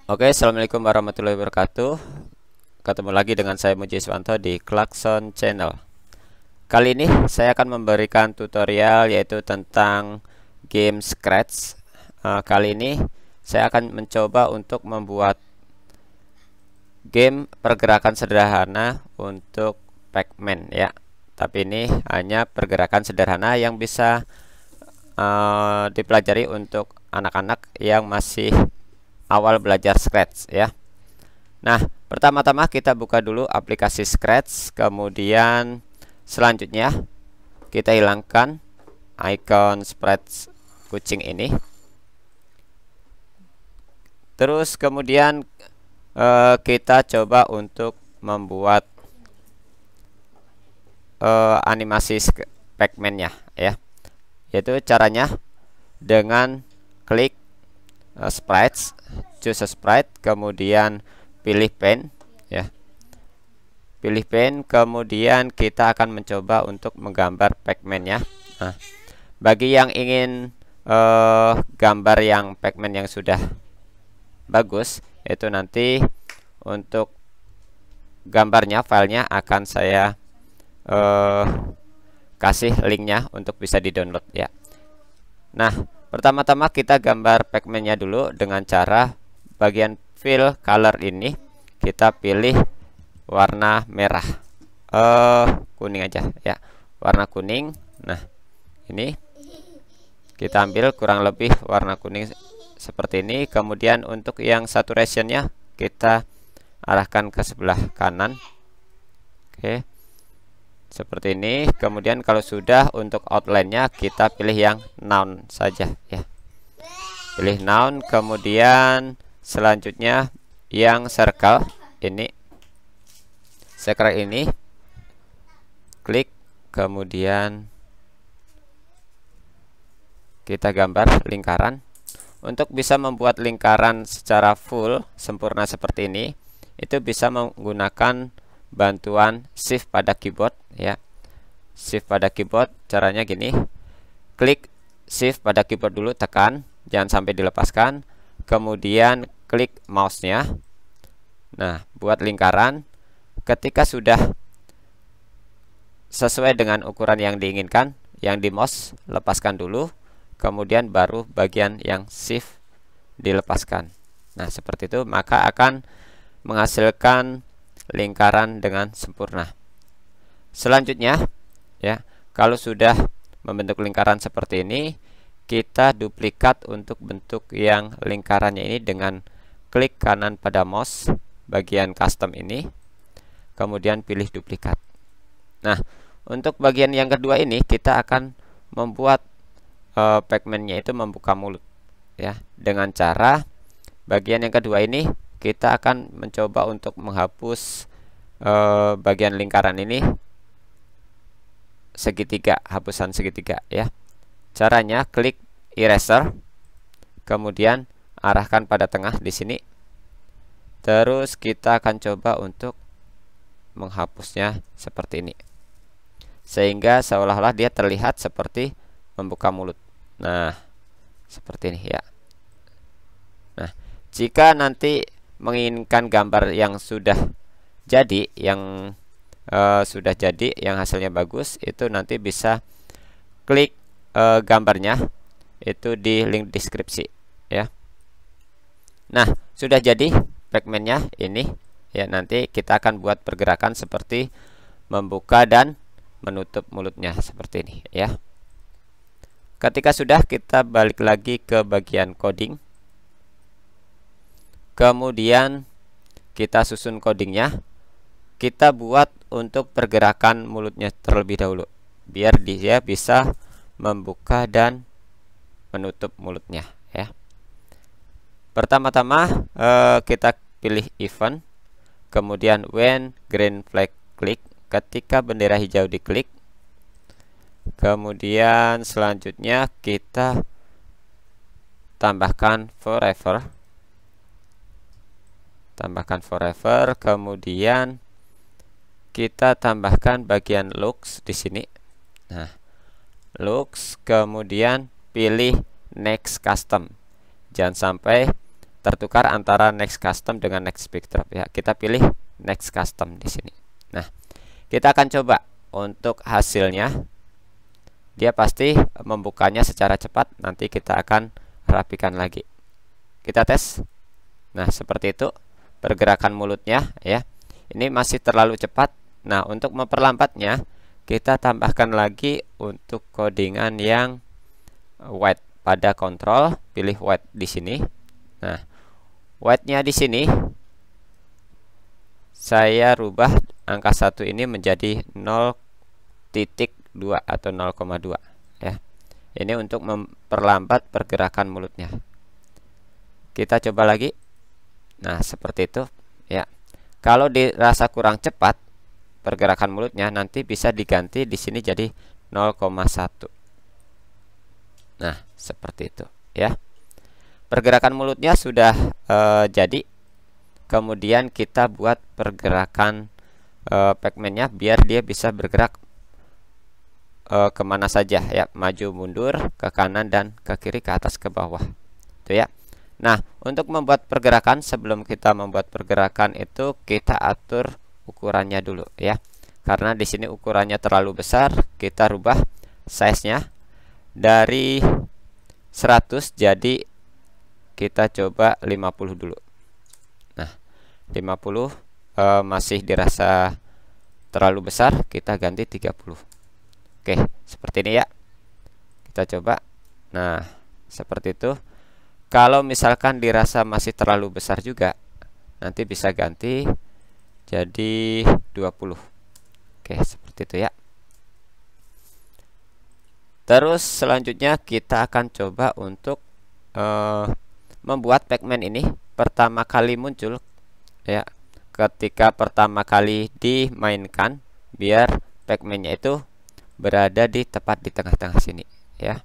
Oke, assalamualaikum warahmatullahi wabarakatuh. Ketemu lagi dengan saya Muji Swanto di Klakson Channel. Kali ini saya akan memberikan tutorial yaitu tentang game Scratch. Kali ini saya akan mencoba untuk membuat game pergerakan sederhana untuk Pac-Man ya. Tapi ini hanya pergerakan sederhana yang bisa dipelajari untuk anak-anak yang masih awal belajar Scratch ya. Nah, pertama-tama kita buka dulu aplikasi Scratch, kemudian selanjutnya kita hilangkan icon spread kucing ini. Terus kemudian kita coba untuk membuat animasi Pac-Man-nya ya. Yaitu caranya dengan klik sprites, choose a sprite, kemudian pilih pen ya, pilih pen, kemudian kita akan mencoba untuk menggambar Pac-Man ya. Nah, bagi yang ingin gambar yang Pac-Man yang sudah bagus, itu nanti untuk gambarnya, filenya akan saya kasih linknya untuk bisa di-download ya. Nah, pertama-tama kita gambar Pac-Man-nya dulu dengan cara bagian fill color ini kita pilih warna merah, kuning aja ya, warna kuning. Nah, ini kita ambil kurang lebih warna kuning seperti ini. Kemudian untuk yang saturationnya kita arahkan ke sebelah kanan. Oke, seperti ini. Kemudian kalau sudah, untuk outline-nya kita pilih yang noun saja ya, pilih noun. Kemudian selanjutnya yang circle ini, klik, kemudian kita gambar lingkaran. Untuk bisa membuat lingkaran secara full sempurna seperti ini, itu bisa menggunakan bantuan shift pada keyboard ya. Shift pada keyboard caranya gini, klik shift pada keyboard dulu, tekan, jangan sampai dilepaskan, kemudian klik mouse-nya. Nah, buat lingkaran. Ketika sudah sesuai dengan ukuran yang diinginkan, yang di mouse lepaskan dulu, kemudian baru bagian yang shift dilepaskan. Nah, seperti itu, maka akan menghasilkan lingkaran dengan sempurna. Selanjutnya ya, kalau sudah membentuk lingkaran seperti ini, kita duplikat untuk bentuk yang lingkarannya ini dengan klik kanan pada mouse bagian custom ini, kemudian pilih duplikat. Nah, untuk bagian yang kedua ini kita akan membuat Pac-Man-nya itu membuka mulut ya, dengan cara bagian yang kedua ini kita akan mencoba untuk menghapus bagian lingkaran ini segitiga, hapusan segitiga ya. Caranya klik eraser, kemudian arahkan pada tengah di sini. Terus kita akan coba untuk menghapusnya seperti ini, sehingga seolah-olah dia terlihat seperti membuka mulut. Nah, seperti ini ya. Nah, jika nanti menginginkan gambar yang sudah jadi, yang hasilnya bagus, itu nanti bisa klik gambarnya itu di link deskripsi ya. Nah, sudah jadi Pac-Man-nya ini ya. Nanti kita akan buat pergerakan seperti membuka dan menutup mulutnya seperti ini ya. Ketika sudah, kita balik lagi ke bagian coding, kemudian kita susun codingnya. Kita buat untuk pergerakan mulutnya terlebih dahulu, biar dia bisa membuka dan menutup mulutnya ya. Pertama-tama kita pilih event, kemudian when green flag klik, ketika bendera hijau diklik. Kemudian selanjutnya kita tambahkan forever, kemudian kita tambahkan bagian looks di sini. Nah, looks, kemudian pilih next custom, jangan sampai tertukar antara next custom dengan next pick drop ya. Kita pilih next custom di sini. Nah, kita akan coba untuk hasilnya. Dia pasti membukanya secara cepat. Nanti kita akan rapikan lagi. Kita tes. Nah, seperti itu pergerakan mulutnya ya. Ini masih terlalu cepat. Nah, untuk memperlambatnya kita tambahkan lagi untuk codingan yang white pada kontrol, pilih white di sini. Nah, white-nya di sini saya rubah angka 1 ini menjadi 0,2 atau 0,2 ya. Ini untuk memperlambat pergerakan mulutnya. Kita coba lagi. Nah, seperti itu ya. Kalau dirasa kurang cepat pergerakan mulutnya, nanti bisa diganti di sini jadi 0,1. Nah, seperti itu ya. Pergerakan mulutnya sudah jadi. Kemudian kita buat pergerakan pacman-nya biar dia bisa bergerak kemana saja ya, maju mundur, ke kanan dan ke kiri, ke atas, ke bawah. Itu ya. Nah, untuk membuat pergerakan, sebelum kita membuat pergerakan itu kita atur ukurannya dulu ya. Karena di sini ukurannya terlalu besar, kita rubah size-nya dari 100 jadi kita coba 50 dulu. Nah, 50 masih dirasa terlalu besar, kita ganti 30. Oke, seperti ini ya. Kita coba. Nah, seperti itu. Kalau misalkan dirasa masih terlalu besar juga, nanti bisa ganti jadi 20. Oke, seperti itu ya. Terus selanjutnya kita akan coba untuk membuat pacman ini pertama kali muncul ya. Ketika pertama kali dimainkan, biar pacman-nya itu berada di tepat di tengah-tengah sini ya.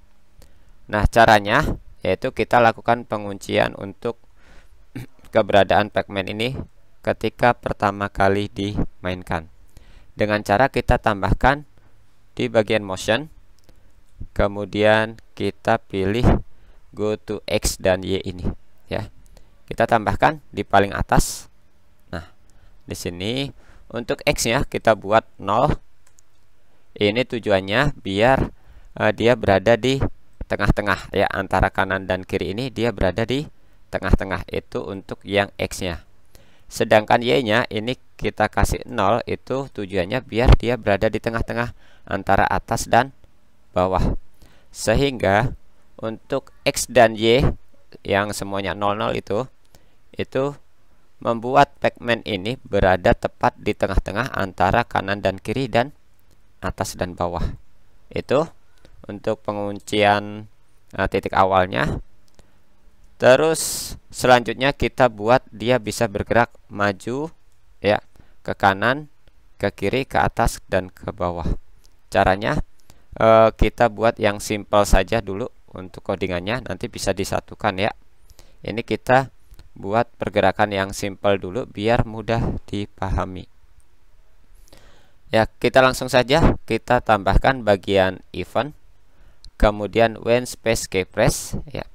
Nah, caranya yaitu kita lakukan penguncian untuk keberadaan pacman ini ketika pertama kali dimainkan dengan cara kita tambahkan di bagian motion, kemudian kita pilih go to X dan Y ini ya. Kita tambahkan di paling atas. Nah, di sini untuk X-nya kita buat 0. Ini tujuannya biar dia berada di tengah-tengah ya, antara kanan dan kiri ini dia berada di tengah-tengah. Itu untuk yang X-nya. Sedangkan Y-nya ini kita kasih 0, itu tujuannya biar dia berada di tengah-tengah antara atas dan bawah. Sehingga untuk X dan Y yang semuanya 00 itu membuat pacman ini berada tepat di tengah-tengah antara kanan dan kiri dan atas dan bawah. Itu untuk penguncian titik awalnya. Terus selanjutnya kita buat dia bisa bergerak maju ya, ke kanan, ke kiri, ke atas dan ke bawah. Caranya kita buat yang simple saja dulu untuk codingannya, nanti bisa disatukan ya. Ini kita buat pergerakan yang simple dulu biar mudah dipahami. Ya, kita langsung saja kita tambahkan bagian event, kemudian when space keypress ya.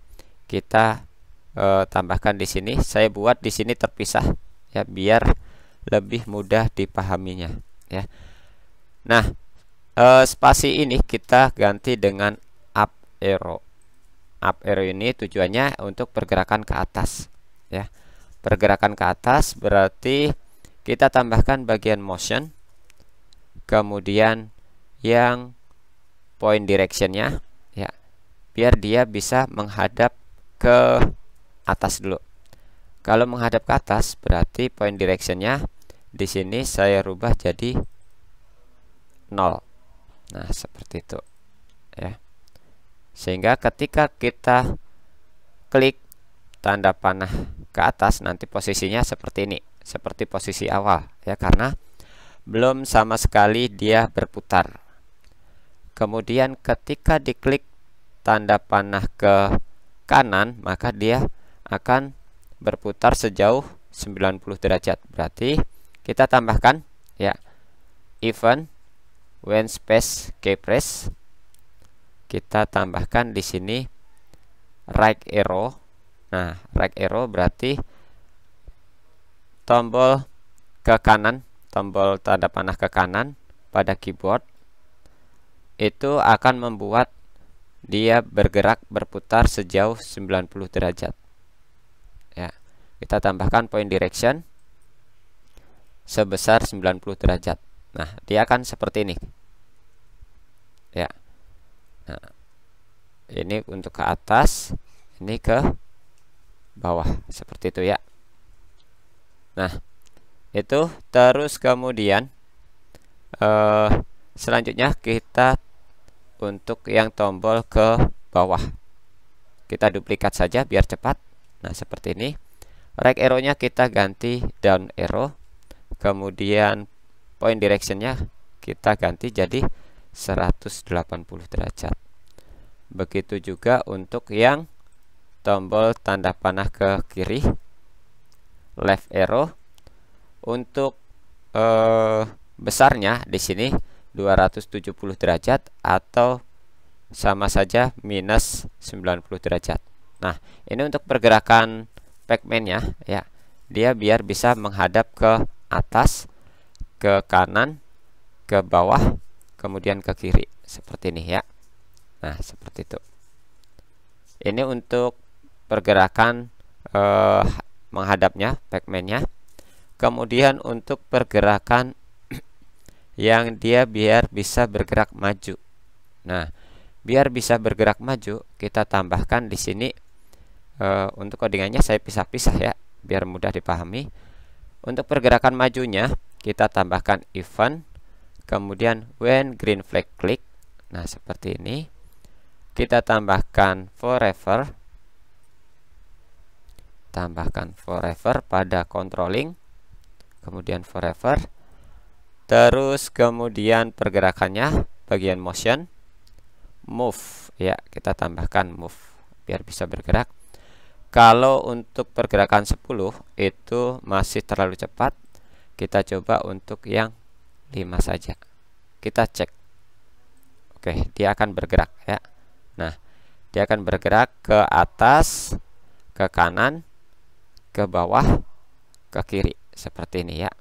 Kita tambahkan di sini. Saya buat di sini terpisah ya biar lebih mudah dipahaminya ya. Nah, spasi ini kita ganti dengan up arrow. Up arrow ini tujuannya untuk pergerakan ke atas ya. Pergerakan ke atas berarti kita tambahkan bagian motion, kemudian yang point directionnya ya, biar dia bisa menghadap ke atas dulu. Kalau menghadap ke atas berarti point directionnya di sini saya rubah jadi 0. Nah, seperti itu ya. Sehingga ketika kita klik tanda panah ke atas, nanti posisinya seperti ini, seperti posisi awal ya, karena belum sama sekali dia berputar. Kemudian ketika diklik tanda panah ke kanan, maka dia akan berputar sejauh 90 derajat. Berarti kita tambahkan ya event when space keypress. Kita tambahkan di sini right arrow Nah, right arrow berarti tombol ke kanan, tombol tanda panah ke kanan pada keyboard itu akan membuat dia bergerak berputar sejauh 90 derajat. Ya, kita tambahkan point direction sebesar 90 derajat. Nah, dia akan seperti ini. Ya. Nah, ini untuk ke atas, ini ke bawah, seperti itu ya. Nah, itu terus kemudian selanjutnya kita untuk yang tombol ke bawah, kita duplikat saja biar cepat. Nah, seperti ini. Right arrow-nya kita ganti down arrow, kemudian point direction-nya kita ganti jadi 180 derajat. Begitu juga untuk yang tombol tanda panah ke kiri, left arrow. Untuk besarnya di sini 270 derajat atau sama saja minus 90 derajat. Nah, ini untuk pergerakan Pac-Man-nya ya. Dia biar bisa menghadap ke atas, ke kanan, ke bawah, kemudian ke kiri, seperti ini ya. Nah, seperti itu. Ini untuk pergerakan menghadapnya Pac-Man-nya. Kemudian untuk pergerakan yang dia biar bisa bergerak maju. Nah, biar bisa bergerak maju, kita tambahkan di sini untuk codingannya saya pisah-pisah ya, biar mudah dipahami. Untuk pergerakan majunya kita tambahkan event, kemudian when green flag click. Nah, seperti ini. Kita tambahkan forever. Tambahkan forever pada controlling, kemudian forever. Terus kemudian pergerakannya bagian motion, move ya, kita tambahkan move biar bisa bergerak. Kalau untuk pergerakan 10 itu masih terlalu cepat, kita coba untuk yang 5 saja. Kita cek. Oke, dia akan bergerak ya. Nah, dia akan bergerak ke atas, ke kanan, ke bawah, ke kiri, seperti ini ya.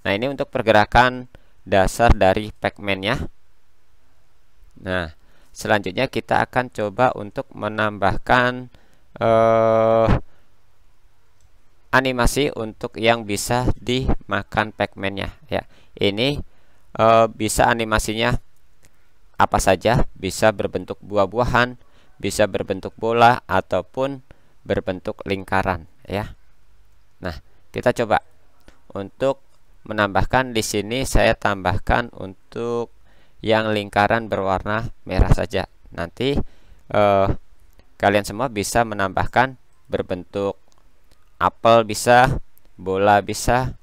Nah, ini untuk pergerakan dasar dari Pac-Man-nya. Nah, selanjutnya kita akan coba untuk menambahkan animasi untuk yang bisa dimakan Pac-Man-nya ya. Ini bisa animasinya apa saja, bisa berbentuk buah-buahan, bisa berbentuk bola ataupun berbentuk lingkaran ya. Nah, kita coba untuk menambahkan di sini. Saya tambahkan untuk yang lingkaran berwarna merah saja. Nanti kalian semua bisa menambahkan berbentuk apel bisa, bola bisa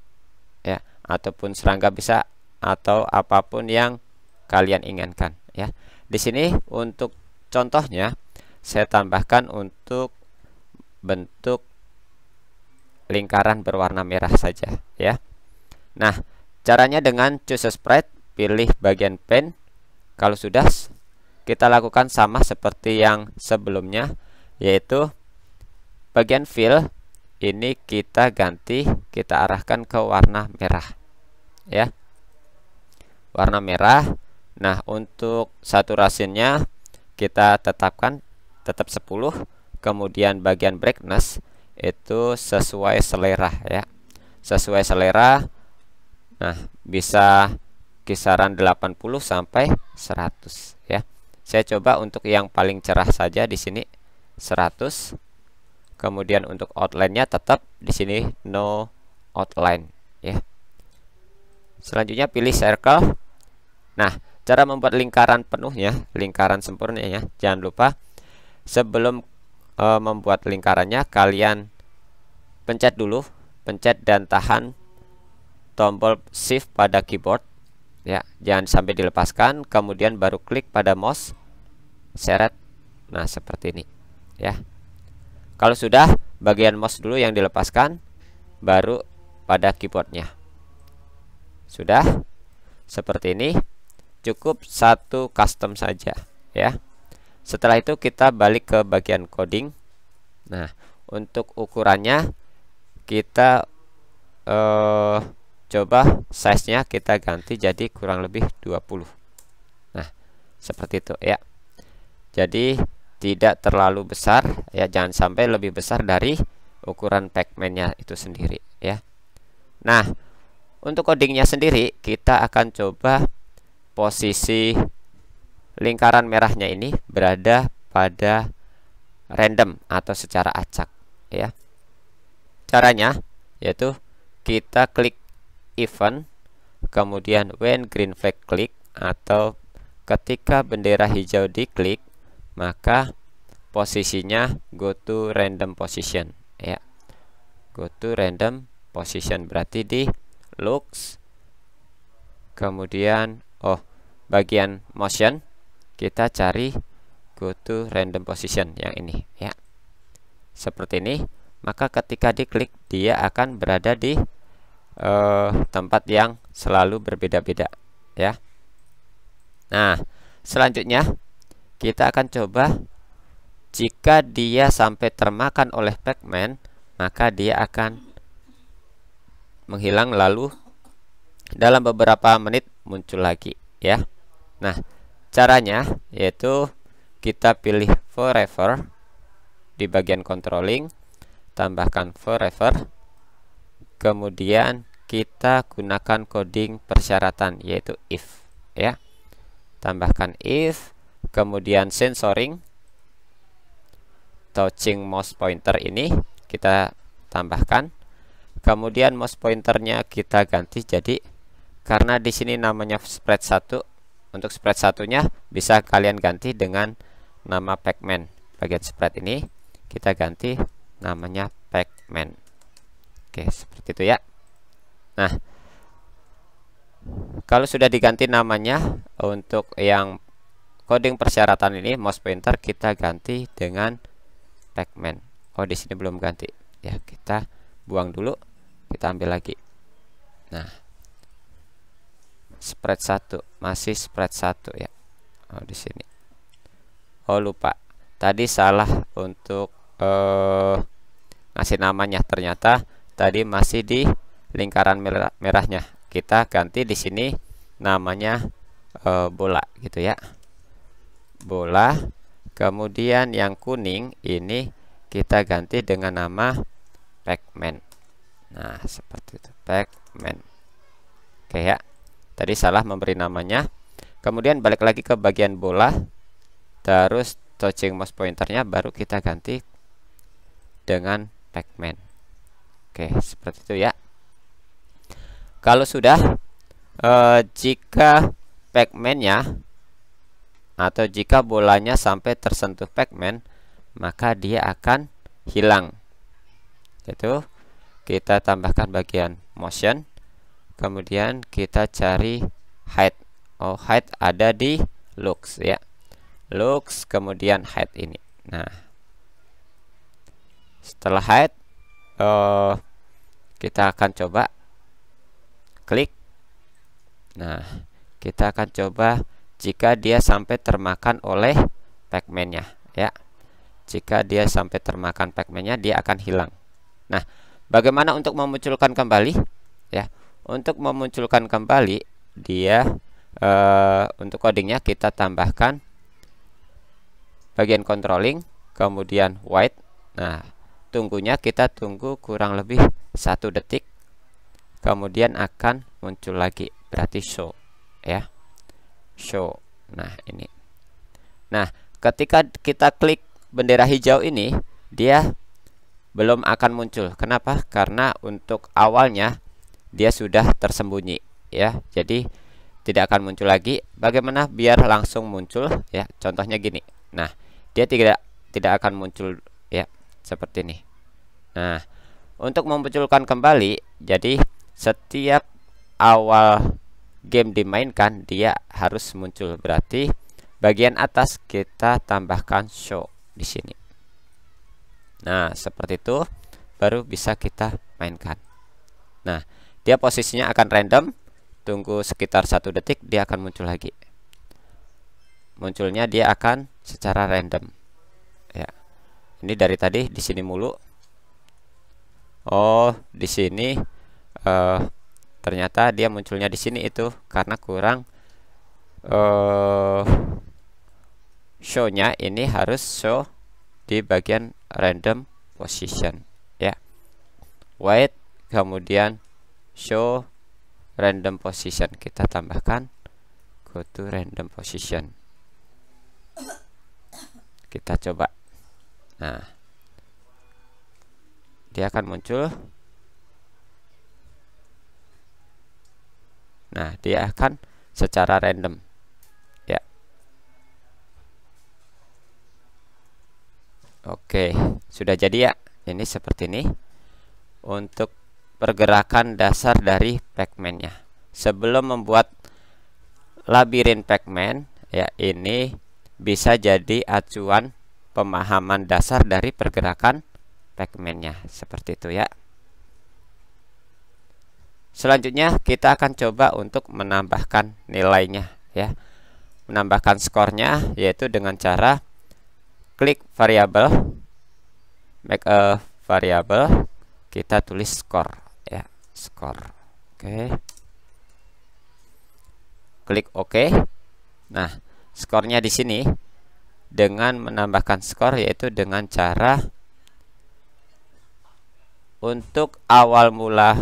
ya, ataupun serangga bisa, atau apapun yang kalian inginkan ya. Di sini untuk contohnya saya tambahkan untuk bentuk lingkaran berwarna merah saja ya. Nah, caranya dengan choose a sprite, pilih bagian pen. Kalau sudah, kita lakukan sama seperti yang sebelumnya, yaitu bagian fill ini kita ganti, kita arahkan ke warna merah ya, warna merah. Nah, untuk saturasinya kita tetapkan tetap 10, kemudian bagian brightness itu sesuai selera ya, sesuai selera. Nah, bisa kisaran 80 sampai 100 ya. Saya coba untuk yang paling cerah saja di sini 100. Kemudian untuk outline-nya tetap di sini no outline ya. Selanjutnya pilih circle. Nah, cara membuat lingkaran penuhnya, lingkaran sempurnanya, jangan lupa sebelum membuat lingkarannya kalian pencet dulu, pencet dan tahan tombol shift pada keyboard ya, jangan sampai dilepaskan, kemudian baru klik pada mouse, seret. Nah, seperti ini ya. Kalau sudah, bagian mouse dulu yang dilepaskan, baru pada keyboardnya. Sudah seperti ini. Cukup satu custom saja ya. Setelah itu kita balik ke bagian coding. Nah, untuk ukurannya kita coba size-nya kita ganti jadi kurang lebih 20. Nah, seperti itu ya. Jadi tidak terlalu besar ya, jangan sampai lebih besar dari ukuran Pac-Man-nya itu sendiri ya. Nah, untuk codingnya sendiri kita akan coba posisi lingkaran merahnya ini berada pada random atau secara acak ya. Caranya yaitu kita klik event, kemudian when green flag klik, atau ketika bendera hijau diklik maka posisinya go to random position ya. Go to random position berarti di looks, kemudian bagian motion kita cari go to random position yang ini ya. Seperti ini, maka ketika diklik dia akan berada di tempat yang selalu berbeda-beda ya. Nah, selanjutnya kita akan coba jika dia sampai termakan oleh Pac-Man, maka dia akan menghilang lalu dalam beberapa menit muncul lagi ya. Nah, caranya yaitu kita pilih forever di bagian controlling, tambahkan forever, kemudian kita gunakan coding persyaratan yaitu if ya. Tambahkan if, kemudian sensoring, touching mouse pointer ini kita tambahkan, kemudian mouse pointernya kita ganti jadi, karena di sini namanya spread 1, untuk spread satunya bisa kalian ganti dengan nama Pac-Man. Bagian spread ini kita ganti namanya Pac-Man. Oke, seperti itu ya. Nah, kalau sudah diganti namanya, untuk yang coding persyaratan ini mouse pointer kita ganti dengan Pac-Man. Di sini belum ganti ya, kita buang dulu, kita ambil lagi. Nah, spread 1 masih spread 1 ya. Di sini lupa tadi salah untuk ngasih namanya, ternyata tadi masih di lingkaran merahnya. Kita ganti di sini namanya bola gitu ya, bola. Kemudian yang kuning ini kita ganti dengan nama Pac-Man. Nah, seperti itu, Pac-Man. Oke ya, tadi salah memberi namanya. Kemudian balik lagi ke bagian bola, terus touching mouse pointernya baru kita ganti dengan Pac-Man. Oke, seperti itu ya. Kalau sudah, jika Pac-Man-nya atau jika bolanya sampai tersentuh Pac-Man, maka dia akan hilang. Itu kita tambahkan bagian motion, kemudian kita cari hide. Hide ada di looks ya, looks kemudian hide ini. Nah, setelah hide kita akan coba klik. Nah, kita akan coba jika dia sampai termakan oleh Pac-Man-nya ya. Jika dia sampai termakan Pac-Man-nya, dia akan hilang. Nah, bagaimana untuk memunculkan kembali ya? Untuk memunculkan kembali dia, untuk codingnya kita tambahkan bagian controlling, kemudian white. Nah, tunggunya kita tunggu kurang lebih 1 detik, kemudian akan muncul lagi, berarti show ya, show. Nah, ini. Nah, ketika kita klik bendera hijau ini, dia belum akan muncul. Kenapa? Karena untuk awalnya dia sudah tersembunyi ya, jadi tidak akan muncul lagi. Bagaimana biar langsung muncul ya? Contohnya gini. Nah, dia tidak akan muncul ya, seperti ini. Nah, untuk memunculkan kembali, jadi setiap awal game dimainkan dia harus muncul. Berarti bagian atas kita tambahkan show di sini. Nah, seperti itu baru bisa kita mainkan. Nah, dia posisinya akan random. Tunggu sekitar 1 detik dia akan muncul lagi. Munculnya dia akan secara random ya. Ini dari tadi di sini mulu. Oh, di sini ternyata dia munculnya di sini itu karena kurang show-nya. Ini harus show di bagian random position ya. Wait, kemudian show random position, kita tambahkan go to random position. Kita coba. Nah, dia akan muncul. Nah, dia akan secara random ya. Oke, sudah jadi ya. Ini seperti ini untuk pergerakan dasar dari Pac-Man-nya. Sebelum membuat labirin Pac-Man ya, ini bisa jadi acuan pemahaman dasar dari pergerakan Pac-Man-nya, seperti itu ya. Selanjutnya kita akan coba untuk menambahkan nilainya ya. Menambahkan skornya yaitu dengan cara klik variabel, make a variable, kita tulis skor ya, skor. Oke. Klik OK. Nah, skornya di sini dengan menambahkan skor yaitu dengan cara untuk awal mula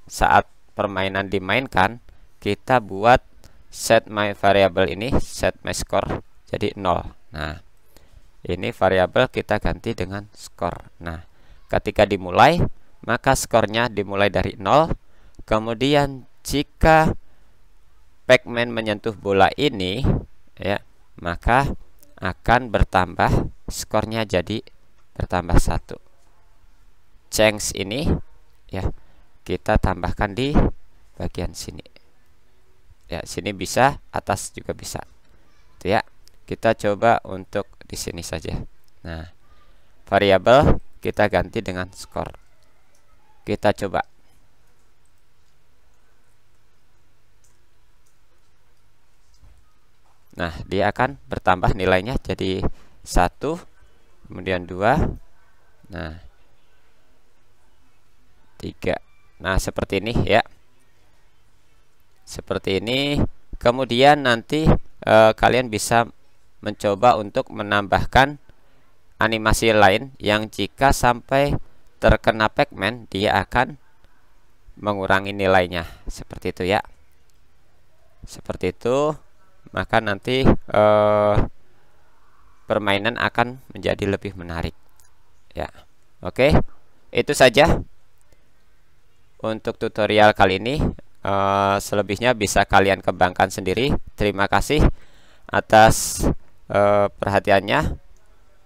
saat permainan dimainkan, kita buat set my variable ini, set my score jadi 0. Nah, ini variabel kita ganti dengan skor. Nah, ketika dimulai, maka skornya dimulai dari 0. Kemudian jika Pac-Man menyentuh bola ini ya, maka akan bertambah, skornya jadi bertambah 1. Change ini ya, kita tambahkan di bagian sini ya. Sini bisa, atas juga bisa itu ya. Kita coba untuk di sini saja. Nah, variabel kita ganti dengan skor. Kita coba. Nah, dia akan bertambah nilainya jadi 1, kemudian 2, nah 3. Nah, seperti ini ya. Seperti ini. Kemudian nanti kalian bisa mencoba untuk menambahkan animasi lain yang jika sampai terkena Pac-Man dia akan mengurangi nilainya. Seperti itu ya. Seperti itu. Maka nanti permainan akan menjadi lebih menarik ya. Oke, itu saja untuk tutorial kali ini. Selebihnya bisa kalian kembangkan sendiri. Terima kasih atas perhatiannya.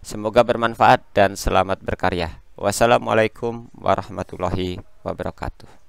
Semoga bermanfaat dan selamat berkarya. Wassalamualaikum warahmatullahi wabarakatuh.